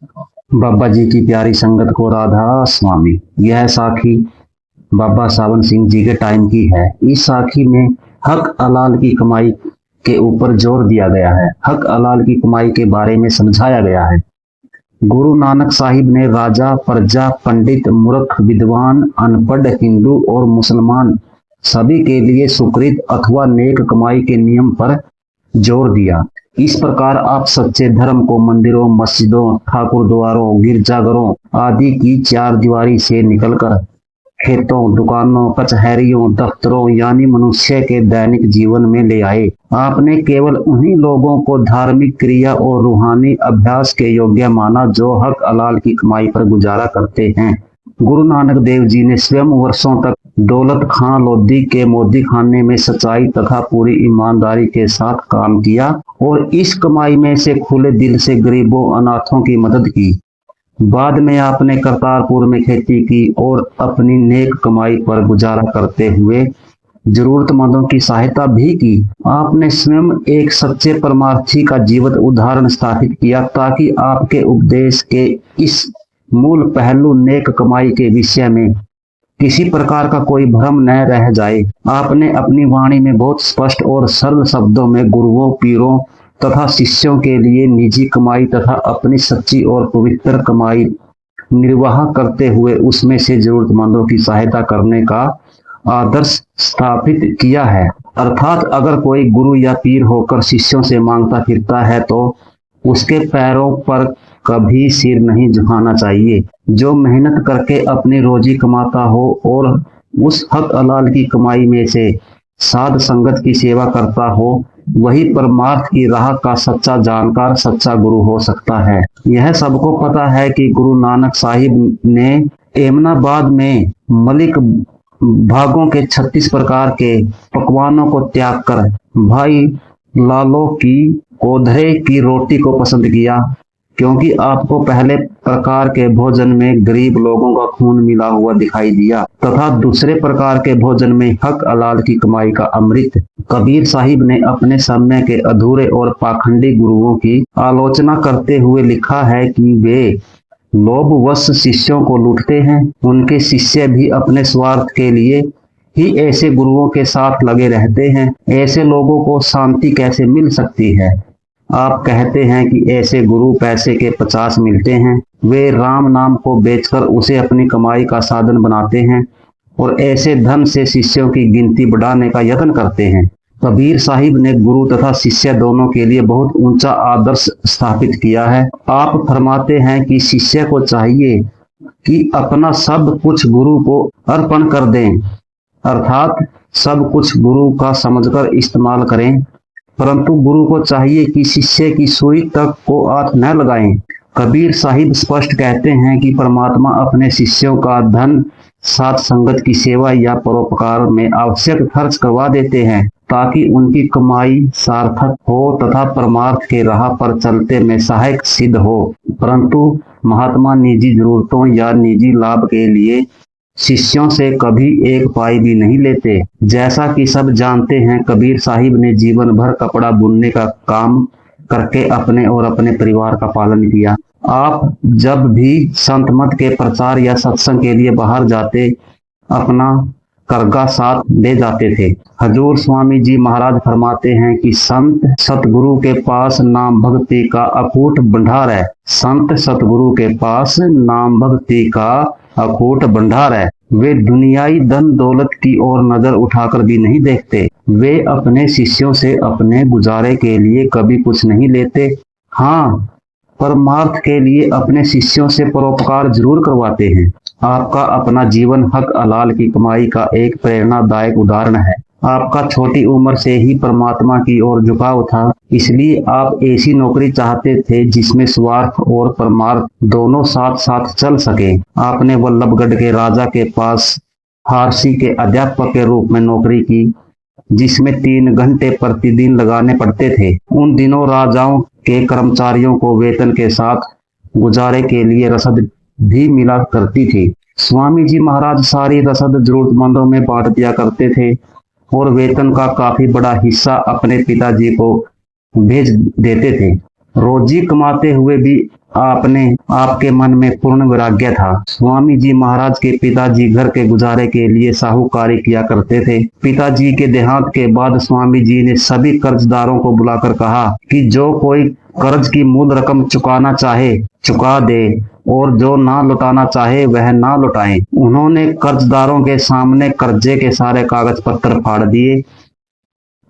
बाबा जी की प्यारी संगत को राधा स्वामी। यह साखी बाबा सावन सिंह जी के टाइम की है। इस साखी में हक हलाल की कमाई के ऊपर जोर दिया गया है। हक हलाल की कमाई के बारे में समझाया गया है। गुरु नानक साहिब ने राजा, प्रजा, पंडित, मूर्ख, विद्वान, अनपढ़, हिंदू और मुसलमान सभी के लिए सुकृत अथवा नेक कमाई के नियम पर जोर दिया। इस प्रकार आप सच्चे धर्म को मंदिरों, मस्जिदों, ठाकुर द्वारों, गिरजाघरों आदि की चार दीवारी से निकलकर खेतों, दुकानों, कचहरियों, दफ्तरों यानी मनुष्य के दैनिक जीवन में ले आए। आपने केवल उन्हीं लोगों को धार्मिक क्रिया और रूहानी अभ्यास के योग्य माना जो हक हलाल की कमाई पर गुजारा करते हैं। गुरु नानक देव जी ने स्वयं वर्षों तक दौलत खां लोधी के मोदी खाने में सच्चाई तथा पूरी ईमानदारी के साथ काम किया और इस कमाई में से खुले दिल से गरीबों, अनाथों की मदद की। बाद में आपने करतारपुर में खेती की और अपनी नेक कमाई पर गुजारा करते हुए जरूरतमंदों की सहायता भी की। आपने स्वयं एक सच्चे परमार्थी का जीवित उदाहरण स्थापित किया ताकि आपके उपदेश के इस मूल पहलू नेक कमाई के विषय में किसी प्रकार का कोई भ्रम न रह जाए। आपने अपनी वाणी में बहुत स्पष्ट और सरल शब्दों में गुरुओं, पीरों तथा शिष्यों के लिए निजी कमाई तथा अपनी सच्ची और पवित्र कमाई निर्वाह करते हुए उसमें से जरूरतमंदों की सहायता करने का आदर्श स्थापित किया है। अर्थात अगर कोई गुरु या पीर होकर शिष्यों से मांगता फिरता है तो उसके पैरों पर कभी सिर नहीं झुकाना चाहिए। जो मेहनत करके अपनी रोजी कमाता हो और उस हक हलाल की कमाई में से साध संगत की सेवा करता हो, वही परमार्थ की राह का सच्चा जानकार, सच्चा गुरु हो सकता है। यह सबको पता है कि गुरु नानक साहिब ने एमनाबाद में मलिक भागों के 36 प्रकार के पकवानों को त्याग कर भाई लालो की कोधरे की रोटी को पसंद किया, क्योंकि आपको पहले प्रकार के भोजन में गरीब लोगों का खून मिला हुआ दिखाई दिया तथा दूसरे प्रकार के भोजन में हक हलाल की कमाई का अमृत। कबीर साहिब ने अपने समय के अधूरे और पाखंडी गुरुओं की आलोचना करते हुए लिखा है कि वे लोभवश शिष्यों को लूटते हैं। उनके शिष्य भी अपने स्वार्थ के लिए ही ऐसे गुरुओं के साथ लगे रहते हैं। ऐसे लोगों को शांति कैसे मिल सकती है? आप कहते हैं कि ऐसे गुरु पैसे के 50 मिलते हैं। वे राम नाम को बेचकर उसे अपनी कमाई का साधन बनाते हैं और ऐसे धन से शिष्यों की गिनती बढ़ाने का यत्न करते हैं। कबीर साहिब ने गुरु तथा शिष्य दोनों के लिए बहुत ऊंचा आदर्श स्थापित किया है। आप फरमाते हैं कि शिष्य को चाहिए कि अपना सब कुछ गुरु को अर्पण कर दें, अर्थात सब कुछ गुरु का समझकर इस्तेमाल करें, परंतु गुरु को चाहिए कि शिष्य की सुई तक को हाथ न लगाएं। कबीर साहिब स्पष्ट कहते हैं कि परमात्मा अपने शिष्यों का धन साथ संगत की सेवा या परोपकार में आवश्यक खर्च करवा देते हैं ताकि उनकी कमाई सार्थक हो तथा परमार्थ के राह पर चलते में सहायक सिद्ध हो। परंतु महात्मा निजी जरूरतों या निजी लाभ के लिए शिष्यों से कभी एक पाई भी नहीं लेते। जैसा कि सब जानते हैं, कबीर साहिब ने जीवन भर कपड़ा बुनने का काम करके अपने और अपने परिवार का पालन किया। आप जब भी संत मत के प्रचार या सत्संग के लिए बाहर जाते, अपना करगा साथ ले जाते थे। हजूर स्वामी जी महाराज फरमाते हैं कि संत सतगुरु के पास नाम भक्ति का अकूट भंडार है। संत सतगुरु के पास नाम भक्ति का अकूट भंडार है। वे दुनियाई धन दौलत की ओर नजर उठाकर भी नहीं देखते। वे अपने शिष्यों से अपने गुजारे के लिए कभी कुछ नहीं लेते। हाँ, परमार्थ के लिए अपने शिष्यों से परोपकार जरूर करवाते हैं। आपका अपना जीवन हक हलाल की कमाई का एक प्रेरणादायक उदाहरण है। आपका छोटी उम्र से ही परमात्मा की ओर झुकाव था, इसलिए आप ऐसी नौकरी चाहते थे जिसमें स्वार्थ और परमार्थ दोनों साथ साथ चल सके। आपने वल्लभगढ़ के राजा के पास फारसी के अध्यापक के रूप में नौकरी की, जिसमें 3 घंटे प्रतिदिन लगाने पड़ते थे। उन दिनों राजाओं के कर्मचारियों को वेतन के साथ गुजारे के लिए रसद भी मिला करती थी। स्वामी जी महाराज सारी रसद जरूरतमंदों में बांट दिया करते थे और वेतन का काफी बड़ा हिस्सा अपने पिताजी को भेज देते थे। रोजी कमाते हुए भी आपने आपके मन में पूर्ण वैराग्य था। स्वामी जी महाराज के पिताजी घर के गुजारे के लिए साहूकारी किया करते थे। पिताजी के देहांत के बाद स्वामी जी ने सभी कर्जदारों को बुलाकर कहा कि जो कोई कर्ज की मूल रकम चुकाना चाहे चुका दे और जो ना लौटाना चाहे वह ना लौटाए। उन्होंने कर्जदारों के सामने कर्जे के सारे कागज पत्र फाड़ दिए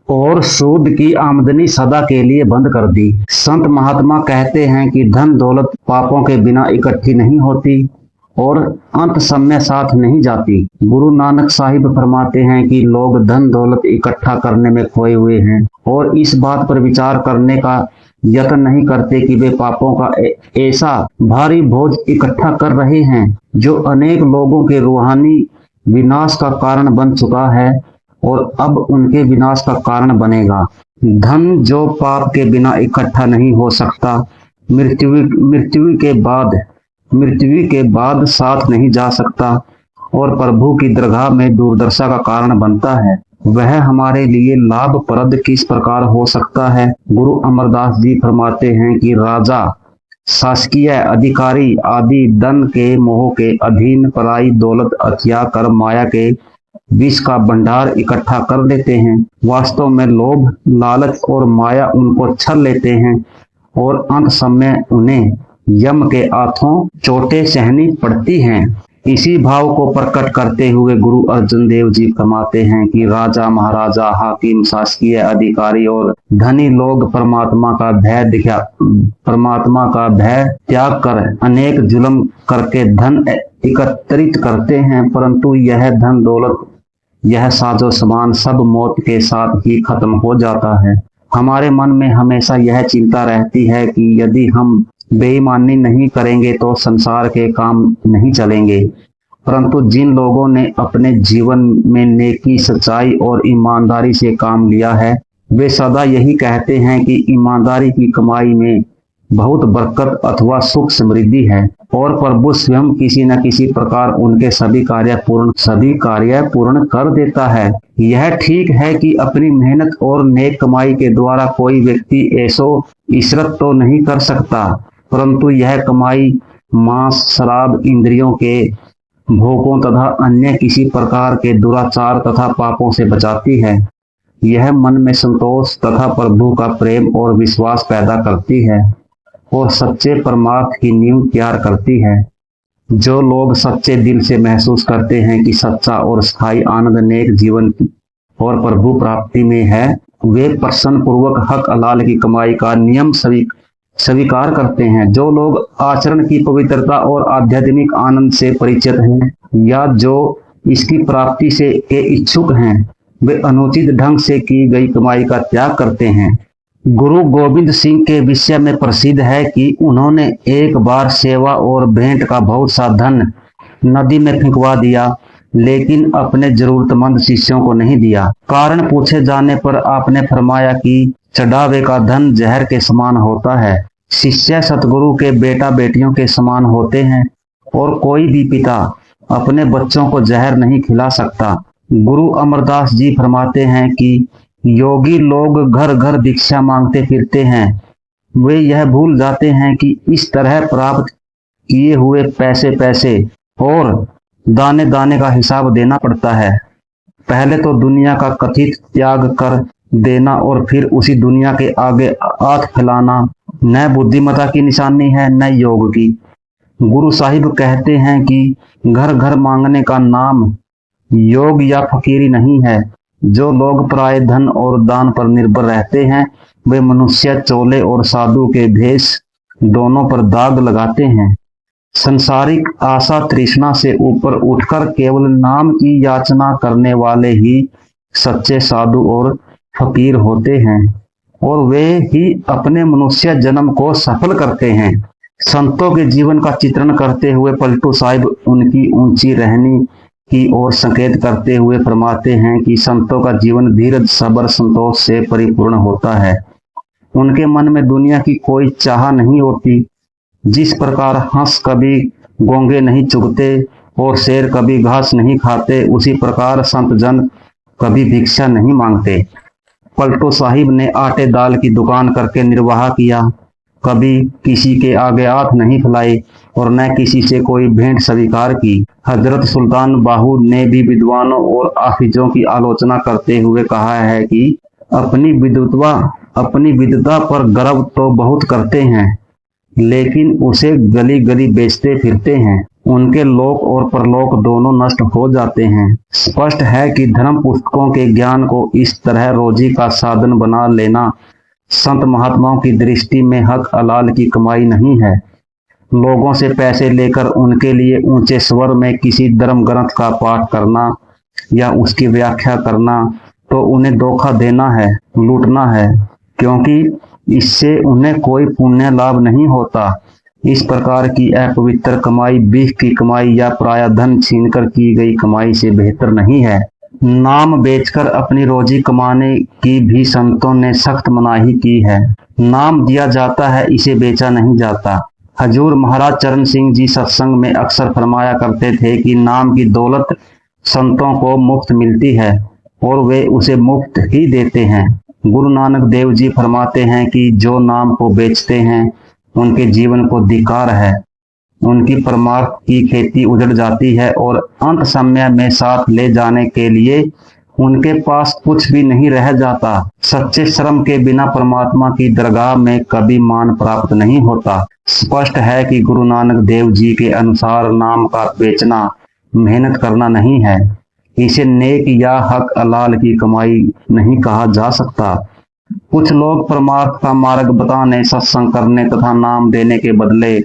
और सूद की आमदनी सदा के लिए बंद कर दी। संत महात्मा कहते हैं कि धन दौलत पापों के बिना इकट्ठी नहीं होती और अंत समय साथ नहीं जाती। गुरु नानक साहिब फरमाते हैं कि लोग धन दौलत इकट्ठा करने में खोए हुए हैं और इस बात पर विचार करने का यत्न नहीं करते कि वे पापों का ऐसा भारी बोझ इकट्ठा कर रहे हैं जो अनेक लोगों के रूहानी विनाश का कारण बन चुका है और अब उनके विनाश का कारण बनेगा। धन जो पाप के बिना इकट्ठा नहीं हो सकता, मृत्यु के बाद साथ नहीं जा सकता और प्रभु की दरगाह में दूरदर्शा का कारण बनता है, वह हमारे लिए लाभप्रद किस प्रकार हो सकता है। गुरु अमरदास जी फरमाते हैं कि राजा, शासकीय अधिकारी आदि धन के मोह के अधीन पराई दौलत अथिया कर माया के विष का भंडार इकट्ठा कर लेते हैं। वास्तव में लोभ, लालच और माया उनको छल लेते हैं और अंत समय उन्हें यम के हाथों चोटें सहनी पड़ती हैं। इसी भाव को प्रकट करते हुए गुरु अर्जुन देव जी फरमाते हैं कि राजा, महाराजा, हाकिम, शासकीय अधिकारी और धनी लोग परमात्मा का भय त्याग कर अनेक जुल्म करके धन एकत्रित करते हैं, परंतु यह धन दौलत, यह साजो सामान सब मौत के साथ ही खत्म हो जाता है। हमारे मन में हमेशा यह चिंता रहती है कि यदि हम बेईमानी नहीं करेंगे तो संसार के काम नहीं चलेंगे, परंतु जिन लोगों ने अपने जीवन में नेकी, सच्चाई और ईमानदारी से काम लिया है, वे सदा यही कहते हैं कि ईमानदारी की कमाई में बहुत बरकत अथवा सुख समृद्धि है और प्रभु स्वयं किसी न किसी प्रकार उनके सभी कार्य पूर्ण कर देता है। यह ठीक है कि अपनी मेहनत और नेक कमाई के द्वारा कोई व्यक्ति ऐसो इशरत तो नहीं कर सकता, परंतु यह कमाई मांस, शराब, इंद्रियों के भोगों तथा अन्य किसी प्रकार के दुराचार तथा पापों से बचाती है। यह मन में संतोष तथा प्रभु का प्रेम और विश्वास पैदा करती है और सच्चे परमार्थ की नींव तैयार करती है। जो लोग सच्चे दिल से महसूस करते हैं कि सच्चा और स्थायी आनंद नेक जीवन और प्रभु प्राप्ति में है, वे प्रसन्न पूर्वक हक हलाल की कमाई का नियम स्वीकार करते हैं। जो लोग आचरण की पवित्रता और आध्यात्मिक आनंद से परिचित हैं या जो इसकी प्राप्ति के इच्छुक हैं, वे अनुचित ढंग से की गई कमाई का त्याग करते हैं। गुरु गोविंद सिंह के विषय में प्रसिद्ध है कि उन्होंने एक बार सेवा और भेंट का बहुत सा धन नदी में फेंकवा दिया, लेकिन अपने जरूरतमंद शिष्यों को नहीं दिया। कारण पूछे जाने पर आपने फरमाया कि चढ़ावे का धन जहर के समान होता है। शिष्य सतगुरु के बेटा बेटियों के समान होते हैं और कोई भी पिता अपने बच्चों को जहर नहीं खिला सकता। गुरु अमरदास जी फरमाते हैं कि योगी लोग घर घर भिक्षा मांगते फिरते हैं। वे यह भूल जाते हैं कि इस तरह प्राप्त किए हुए पैसे और दाने दाने का हिसाब देना पड़ता है। पहले तो दुनिया का कथित त्याग कर देना और फिर उसी दुनिया के आगे हाथ फैलाना न बुद्धिमता की निशानी है न योग की। गुरु साहिब कहते हैं कि घर घर मांगने का नाम योग या फकीरी नहीं है। जो लोग प्राय धन और दान पर निर्भर रहते हैं, वे मनुष्य, चोले और साधु के भेष दोनों पर दाग लगाते हैं। संसारिक आशा तृष्णा से ऊपर उठकर केवल नाम की याचना करने वाले ही सच्चे साधु और फकीर होते हैं और वे ही अपने मनुष्य जन्म को सफल करते हैं। संतों के जीवन का चित्रण करते हुए पलटू साहिब उनकी ऊंची रहनी की ओर संकेत करते हुए फरमाते हैं कि संतों का जीवन धीरज, सब्र, संतोष से परिपूर्ण होता है। उनके मन में दुनिया की कोई चाह नहीं होती। जिस प्रकार हंस कभी गोंगे नहीं चुगते और शेर कभी घास नहीं खाते, उसी प्रकार संत जन कभी भिक्षा नहीं मांगते। पलटू साहिब ने आटे दाल की दुकान करके निर्वाह किया कभी किसी के आगे हाथ नहीं फैलाए और न किसी से कोई भेंट स्वीकार की। हजरत सुल्तान बाहू ने भी विद्वानों और हाफिजों की आलोचना करते हुए कहा है कि अपनी विद्वता पर गर्व तो बहुत करते हैं, लेकिन उसे गली गली बेचते फिरते हैं। उनके लोक और परलोक दोनों नष्ट हो जाते हैं। स्पष्ट है कि धर्म पुस्तकों के ज्ञान को इस तरह रोजी का साधन बना लेना संत महात्माओं की दृष्टि में हक हलाल की कमाई नहीं है। लोगों से पैसे लेकर उनके लिए ऊंचे स्वर में किसी धर्म ग्रंथ का पाठ करना या उसकी व्याख्या करना तो उन्हें धोखा देना है, लूटना है, क्योंकि इससे उन्हें कोई पुण्य लाभ नहीं होता। इस प्रकार की अपवित्र कमाई बीख की कमाई या पराया धन छीनकर की गई कमाई से बेहतर नहीं है। नाम बेचकर अपनी रोजी कमाने की भी संतों ने सख्त मनाही की है। नाम दिया जाता है, इसे बेचा नहीं जाता। हजूर महाराज चरण सिंह जी सत्संग में अक्सर फरमाया करते थे कि नाम की दौलत संतों को मुफ्त मिलती है और वे उसे मुफ्त ही देते हैं। गुरु नानक देव जी फरमाते हैं कि जो नाम को बेचते हैं उनके जीवन को धिक्कार है। उनकी परमार्थ की खेती उजड़ जाती है और अंत समय में साथ ले जाने के लिए उनके पास कुछ भी नहीं रह जाता। सच्चे श्रम के बिना परमात्मा की दरगाह में कभी मान प्राप्त नहीं होता। स्पष्ट है कि गुरु नानक देव जी के अनुसार नाम का बेचना मेहनत करना नहीं है। इसे नेक या हक हलाल की कमाई नहीं कहा जा सकता। कुछ लोग परमार्थ का मार्ग बताने, सत्संग करने तथा नाम देने के बदले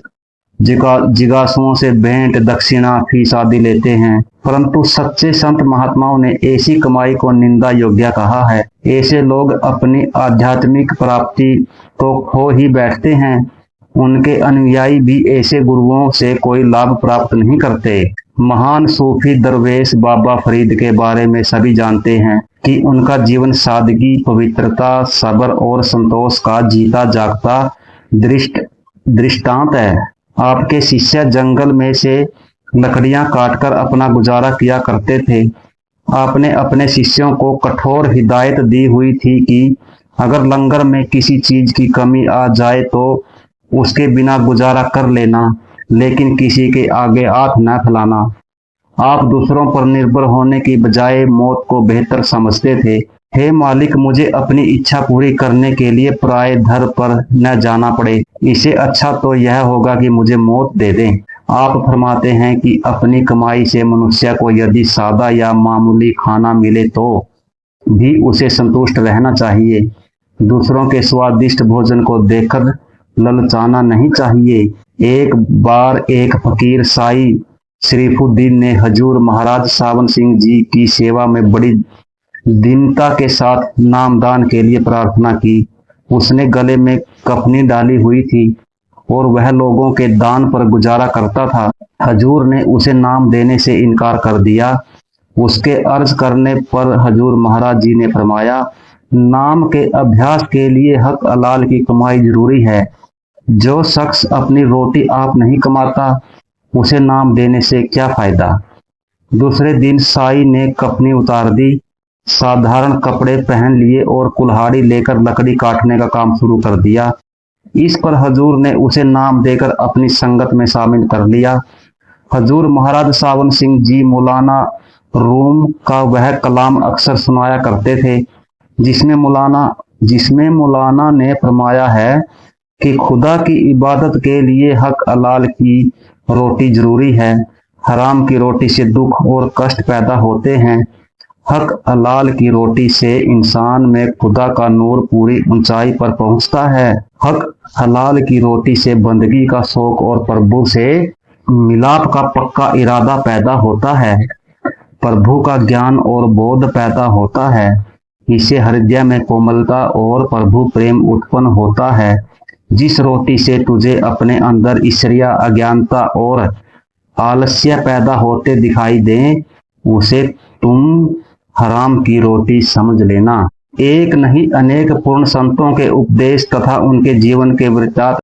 जिज्ञासुओं से भेंट, दक्षिणा, फीस आदि लेते हैं, परंतु सच्चे संत महात्माओं ने ऐसी कमाई को निंदा योग्य कहा है। ऐसे लोग अपनी आध्यात्मिक प्राप्ति तो खो ही बैठते हैं। उनके अनुयायी भी ऐसे गुरुओं से कोई लाभ प्राप्त नहीं करते। महान सूफी दरवेश बाबा फरीद के बारे में सभी जानते हैं कि उनका जीवन सादगी, पवित्रता, सब्र और संतोष का जीता जागता दृष्टांत है। आपके शिष्य जंगल में से लकड़ियां काटकर अपना गुजारा किया करते थे। आपने अपने शिष्यों को कठोर हिदायत दी हुई थी कि अगर लंगर में किसी चीज की कमी आ जाए तो उसके बिना गुजारा कर लेना, लेकिन किसी के आगे हाथ न फैलाना। आप दूसरों पर निर्भर होने की बजाय मौत को बेहतर समझते थे। हे मालिक, मुझे अपनी इच्छा पूरी करने के लिए पराये धर पर न जाना पड़े। इसे अच्छा तो यह होगा कि मुझे मौत दे दें। आप फरमाते हैं कि अपनी कमाई से मनुष्य को यदि सादा या मामूली खाना मिले तो भी उसे संतुष्ट रहना चाहिए। दूसरों के स्वादिष्ट भोजन को देखकर ललचाना नहीं चाहिए। एक बार एक फकीर साई शरीफुद्दीन ने हजूर महाराज सावन सिंह जी की सेवा में बड़ी दीनता के साथ नामदान के लिए प्रार्थना की। उसने गले में कफनी डाली हुई थी और वह लोगों के दान पर गुजारा करता था। हजूर ने उसे नाम देने से इनकार कर दिया। उसके अर्ज करने पर हजूर महाराज जी ने फरमाया, नाम के अभ्यास के लिए हक हलाल की कमाई जरूरी है। जो शख्स अपनी रोटी आप नहीं कमाता, उसे नाम देने से क्या फायदा। दूसरे दिन साई ने कफनी उतार दी, साधारण कपड़े पहन लिए और कुल्हाड़ी लेकर लकड़ी काटने का काम शुरू कर दिया। इस पर हजूर ने उसे नाम देकर अपनी संगत में शामिल कर लिया। हजूर महाराज सावन सिंह जी मौलाना रूम का वह कलाम अक्सर सुनाया करते थे, जिसमें मौलाना ने फरमाया है कि खुदा की इबादत के लिए हक हलाल की रोटी जरूरी है। हराम की रोटी से दुख और कष्ट पैदा होते हैं। हक हलाल की रोटी से इंसान में खुदा का नूर पूरी ऊंचाई पर पहुंचता है। हक हलाल की रोटी से बंदगी का शौक और प्रभु से मिलाप का पक्का इरादा पैदा होता है। प्रभु का ज्ञान और बोध पैदा होता है। इससे हृदय में कोमलता और प्रभु प्रेम उत्पन्न होता है। जिस रोटी से तुझे अपने अंदर ईर्ष्या, अज्ञानता और आलस्य पैदा होते दिखाई दें, उसे तुम हराम की रोटी समझ लेना। एक नहीं अनेक पूर्ण संतों के उपदेश तथा उनके जीवन के वृत्तांत